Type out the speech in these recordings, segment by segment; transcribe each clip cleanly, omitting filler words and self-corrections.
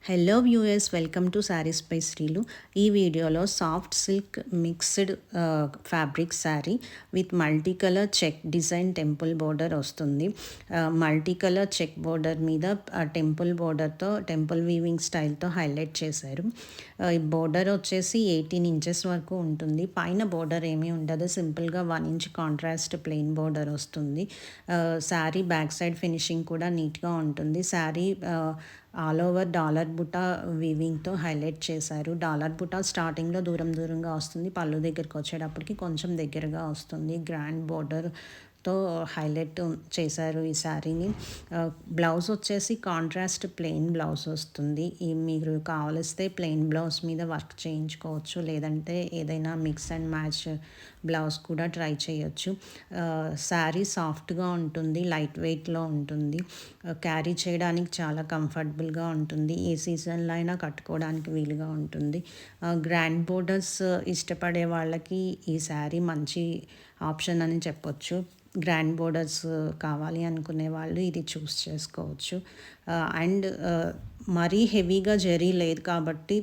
Hello viewers, welcome to saris by Srilu. ఈ వీడియోలో soft silk mixed fabric sari with multi colour check design temple border వస్తుంది. Multi colour check border మీద temple బోర్డర్తో temple weaving స్టైల్తో highlight చేశారు. ఈ బోర్డర్ వచ్చేసి 18 ఇంచెస్ వరకు ఉంటుంది. పైన బోర్డర్ ఏమీ ఉండదు, సింపుల్గా 1 ఇంచ్ కాంట్రాస్ట్ ప్లెయిన్ బోర్డర్ వస్తుంది. శారీ బ్యాక్ సైడ్ ఫినిషింగ్ కూడా నీట్గా ఉంటుంది. శారీ ఆల్ ఓవర్ డాలర్ బుటా వీవింగ్తో హైలైట్ చేశారు. డాలర్ బుటా స్టార్టింగ్లో దూరంగా వస్తుంది, పళ్ళు దగ్గరికి వచ్చేటప్పటికి కొంచెం దగ్గరగా వస్తుంది. గ్రాండ్ బోర్డర్తో హైలైట్ చేశారు ఈ శారీని. బ్లౌజ్ వచ్చేసి కాంట్రాస్ట్ ప్లెయిన్ బ్లౌజ్ వస్తుంది. మీరు కావలిస్తే ప్లెయిన్ బ్లౌజ్ మీద వర్క్ చేయించుకోవచ్చు, లేదంటే ఏదైనా మిక్స్ అండ్ మ్యాచ్ బ్లౌజ్ కూడా ట్రై చేయొచ్చు. శారీ సాఫ్ట్గా ఉంటుంది, లైట్ వెయిట్లో ఉంటుంది, క్యారీ చేయడానికి చాలా కంఫర్టబుల్గా ఉంటుంది. ఏ సీజన్లో అయినా కట్టుకోవడానికి వీలుగా ఉంటుంది. గ్రాండ్ బోర్డర్స్ ఇష్టపడే వాళ్ళకి ఈ శారీ మంచి ఆప్షన్ అని చెప్పొచ్చు. గ్రాండ్ బోర్డర్స్ కావాలి అనుకునే వాళ్ళు ఇది చూస్ చేసుకోవచ్చు. అండ్ మరీ హెవీగా జరీ లేదు కాబట్టి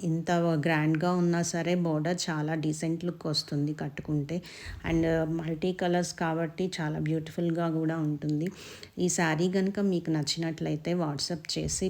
ఇంత గ్రాండ్గా ఉన్నా సరే బోర్డర్ చాలా డీసెంట్ లుక్ వస్తుంది కట్టుకుంటే. అండ్ మల్టీ కలర్స్ కాబట్టి చాలా బ్యూటిఫుల్గా కూడా ఉంటుంది. ఈ శారీ కనుక మీకు నచ్చినట్లయితే వాట్సాప్ చేసి